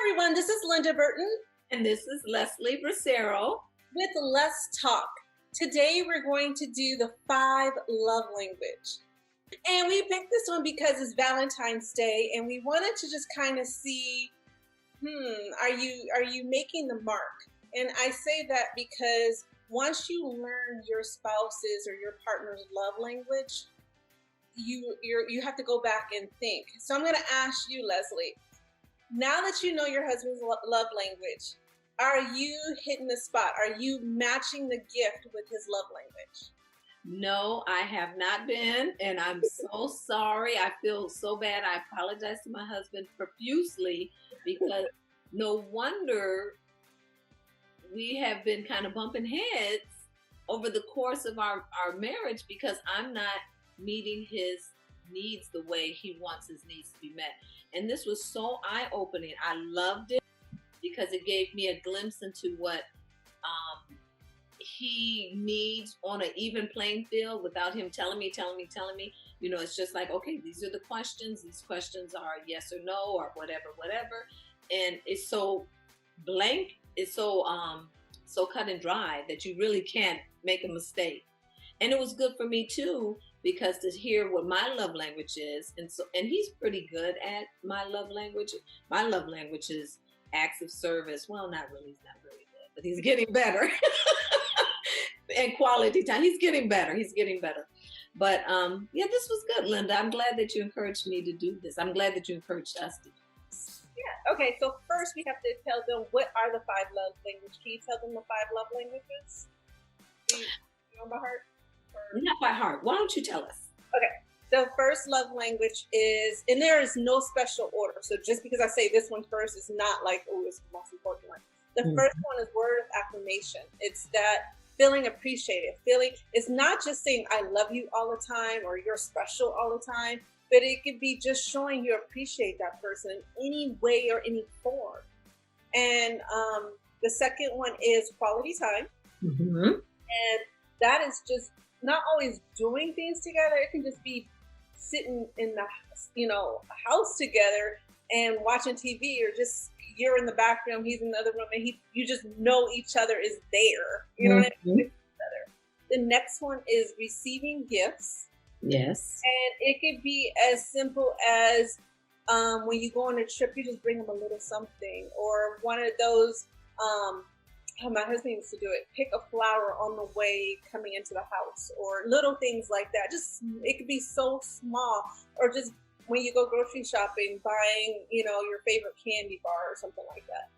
everyone, this is Linda Burton And this is Leslie Bracero. with Let's Talk. Today we're going to do the 5 love language. And we picked this one because it's Valentine's Day and we wanted to just kind of see, are you making the mark? And I say that because once you learn your spouse's or your partner's love language, you have to go back and think. So I'm going to ask you, Leslie, now that you know your husband's love language, are you hitting the spot? Are you matching the gift with his love language? No, I have not been, and I'm so sorry. I feel so bad. I apologize to my husband profusely because no wonder we have been kind of bumping heads over the course of our marriage because I'm not meeting his needs the way he wants his needs to be met. And this was so eye-opening. I loved it because it gave me a glimpse into what he needs on an even playing field without him telling me. You know, it's just like, okay, these are the questions. These questions are yes or no or whatever. And it's so blank. It's so cut and dry that you really can't make a mistake. And it was good for me too, because to hear what my love language is, and he's pretty good at my love language. My love language is acts of service. Well, not really. He's not really good, but he's getting better. And quality time. He's getting better. But yeah, this was good, Linda. I'm glad that you encouraged me to do this. I'm glad that you encouraged us to do this. Yeah. Okay. So first, we have to tell them what are the 5 love languages. Can you tell them the 5 love languages? Do you know by heart? Not by heart. Why don't you tell us? Okay. The first love language is, and there is no special order. So just because I say this one first is not like, oh, it's the most important one. The first one is word of affirmation. It's that feeling appreciated. It's not just saying I love you all the time or you're special all the time, but it could be just showing you appreciate that person in any way or any form. And the second one is quality time. Mm-hmm. And that is just not always doing things together. It can just be sitting in the house together and watching TV, or just you're in the back room, he's in the other room, and you just know each other is there. You know what I mean? With each other. The next one is receiving gifts. Yes. And it could be as simple as when you go on a trip, you just bring them a little something, or one of those. My husband used to do it. Pick a flower on the way coming into the house, or little things like that. Just it could be so small, or just when you go grocery shopping, buying your favorite candy bar or something like that.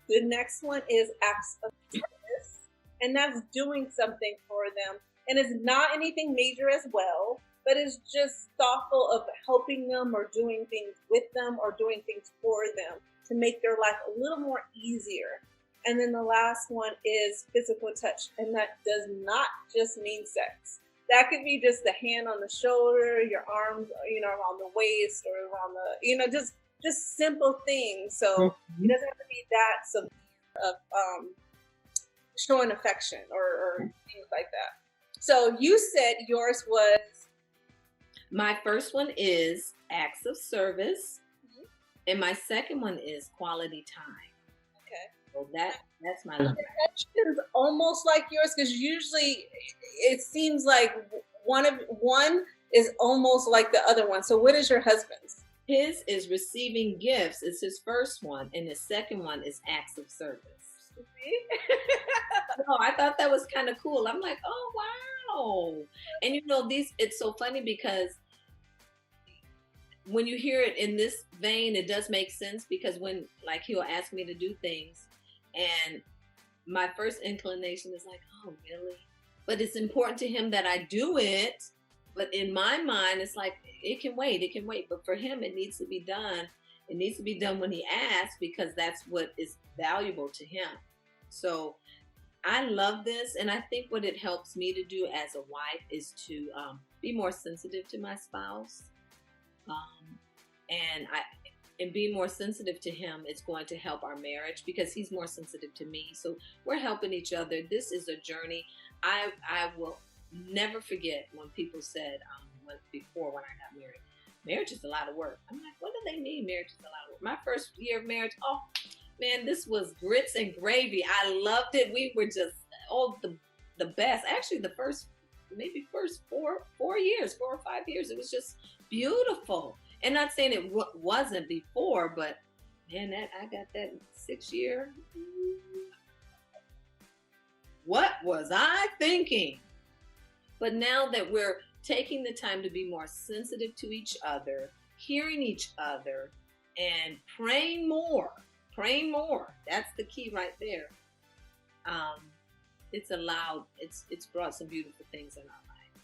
The next one is acts of service, and that's doing something for them, and it's not anything major as well, but it's just thoughtful of helping them or doing things with them or doing things for them to make their life a little more easier. And then the last one is physical touch, and that does not just mean sex. That could be just the hand on the shoulder, your arms, around the waist, or around the, just simple things. So it doesn't have to be that severe of showing affection or things like that. So you said yours was? My first one is acts of service, and my second one is quality time. So that's my love. It's almost like yours, because usually it seems like one is almost like the other one. So what is your husband's? His is receiving gifts. It's his first one, and his second one is acts of service. No, I thought that was kind of cool. I'm like, oh wow. And it's so funny because when you hear it in this vein, it does make sense, because when like he'll ask me to do things, and my first inclination is like, oh, really? But it's important to him that I do it. But in my mind, it's like, it can wait. But for him, it needs to be done. It needs to be done when he asks, because that's what is valuable to him. So I love this. And I think what it helps me to do as a wife is to be more sensitive to my spouse. And being more sensitive to him is going to help our marriage, because he's more sensitive to me. So we're helping each other. This is a journey. I will never forget when people said, when I got married, marriage is a lot of work. I'm like, what do they mean marriage is a lot of work? My first year of marriage, oh man, this was grits and gravy. I loved it. We were just the best. Actually, the first maybe first 4 years, 4 or 5 years, it was just beautiful. And not saying it wasn't before, but man, that I got that 6 year. What was I thinking? But now that we're taking the time to be more sensitive to each other, hearing each other, and praying more. That's the key right there. It's brought some beautiful things in our life.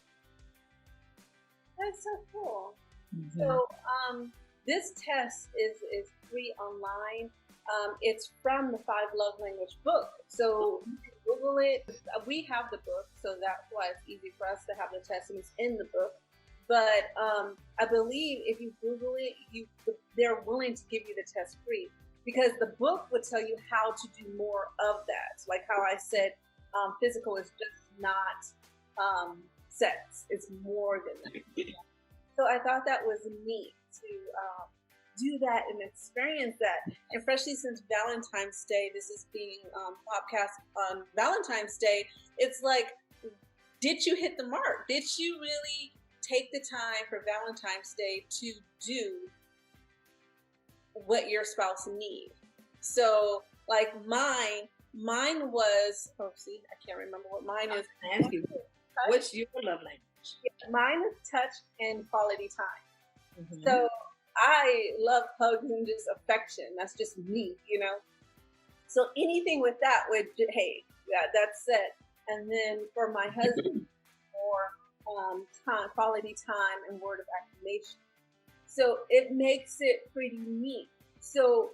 That's so cool. Mm-hmm. So this test is free online. It's from the 5 Love Language book. So you can Google it. We have the book, so that's why it's easy for us to have the test, and it's in the book. But I believe if you Google it, they're willing to give you the test free, because the book would tell you how to do more of that. Like how I said, physical is just not sex. It's more than that. So I thought that was neat to do that and experience that. And especially since Valentine's Day, this is being podcast on Valentine's Day, it's like, did you hit the mark? Did you really take the time for Valentine's Day to do what your spouse needs? So like mine was, I can't remember what mine is. Ask you, what's your love language? Mine is touch and quality time. Mm-hmm. So I love hugs and just affection. That's just me, So anything with that would, hey, that's it. And then for my husband, more time, quality time, and word of affirmation. So it makes it pretty neat. So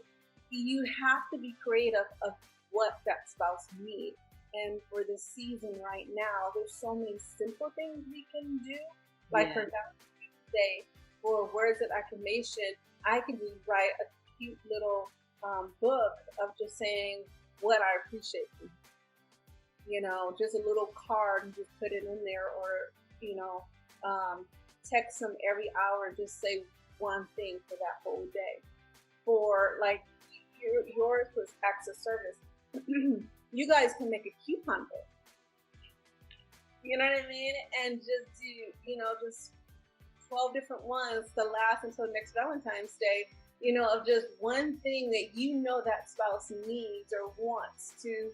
you have to be creative of what that spouse needs. And for the season right now, there's so many simple things we can do. Like for Valentine's Day, for words of affirmation, I can just write a cute little book of just saying what I appreciate from you. Just a little card and just put it in there, or text them every hour and just say one thing for that whole day. For like yours was acts of service. You guys can make a coupon book. You know what I mean? And just do, just 12 different ones to last until next Valentine's Day, of just one thing that that spouse needs or wants to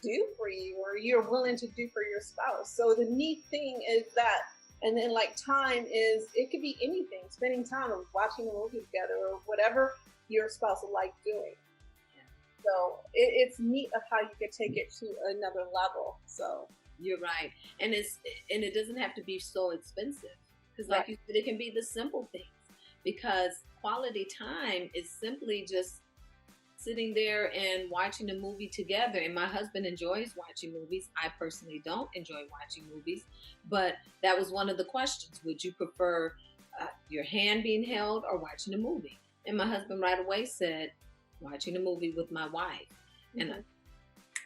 do for you, or you're willing to do for your spouse. So the neat thing is that, and then like time is, it could be anything, spending time or watching a movie together or whatever your spouse would like doing. So it's neat of how you could take it to another level. So you're right, and it doesn't have to be so expensive, because like you said, it can be the simple things. Because quality time is simply just sitting there and watching a movie together. And my husband enjoys watching movies. I personally don't enjoy watching movies, but that was one of the questions: would you prefer your hand being held or watching a movie? And my husband right away said, watching a movie with my wife. And a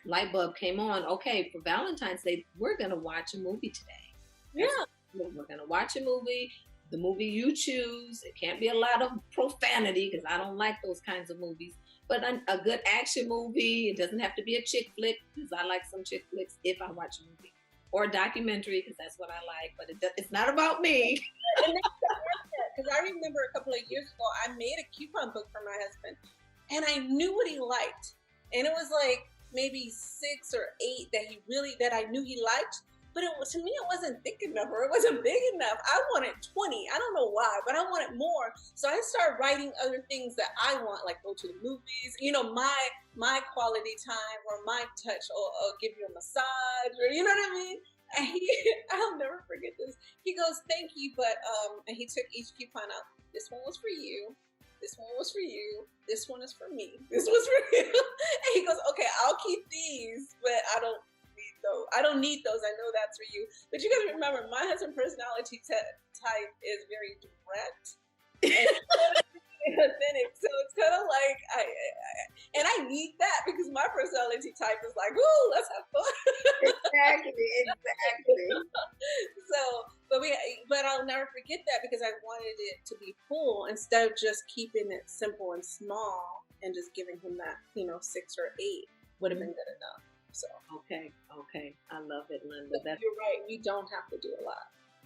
light bulb came on. Okay, for Valentine's Day, we're going to watch a movie today. We're going to watch a movie. The movie you choose. It can't be a lot of profanity, because I don't like those kinds of movies. But a good action movie. It doesn't have to be a chick flick, because I like some chick flicks if I watch a movie. Or a documentary, because that's what I like. But it's not about me. Because I remember a couple of years ago, I made a coupon book for my husband. And I knew what he liked. And it was like maybe 6 or 8 that I knew he liked. But to me, it wasn't thick enough, or it wasn't big enough. I wanted 20. I don't know why, but I wanted more. So I started writing other things that I want, like go to the movies, my quality time, or my touch, or give you a massage, or you know what I mean? And I'll never forget this. He goes, thank you, but, and he took each coupon out. This one was for you. This one was for you. This one is for me. This was for you. And he goes, okay, I'll keep these, but I don't need those. I don't need those. I know that's for you. But you guys remember, my husband's personality type is very direct and authentic. So it's kind of like, I need that, because my personality type is like, ooh, let's have fun. Exactly. So, but but I'll never forget that because I wanted it to be full instead of just keeping it simple and small and just giving him that, 6 or 8 would have been good enough. So Okay. I love it, Linda. you're right. We don't have to do a lot.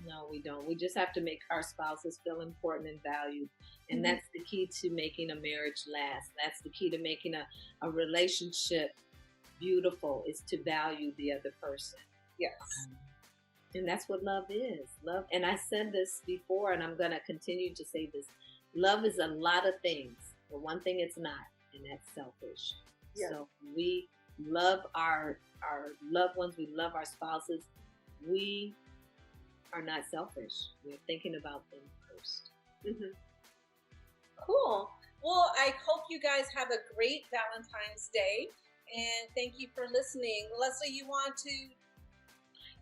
No, we don't. We just have to make our spouses feel important and valued. And Mm-hmm. that's the key to making a marriage last. That's the key to making a relationship beautiful, is to value the other person. Yes. And that's what love is. Love, and I said this before, and I'm going to continue to say this. Love is a lot of things, but one thing it's not, and that's selfish. Yeah. So we love our loved ones, we love our spouses. We are not selfish. We're thinking about them 1st. Mm-hmm. Cool. Well, I hope you guys have a great Valentine's Day, and thank you for listening. Leslie, you want to?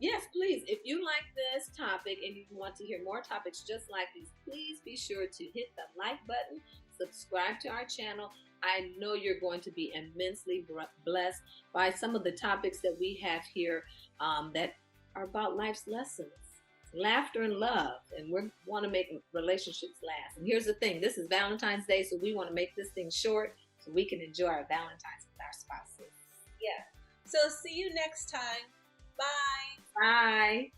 Yes, please. If you like this topic and you want to hear more topics just like these, please be sure to hit the like button, subscribe to our channel. I know you're going to be immensely blessed by some of the topics that we have here that are about life's lessons, laughter and love, and we want to make relationships last. And here's the thing, this is Valentine's Day, so we want to make this thing short so we can enjoy our Valentine's with our spouses. Yeah. So see you next time. Bye. Bye.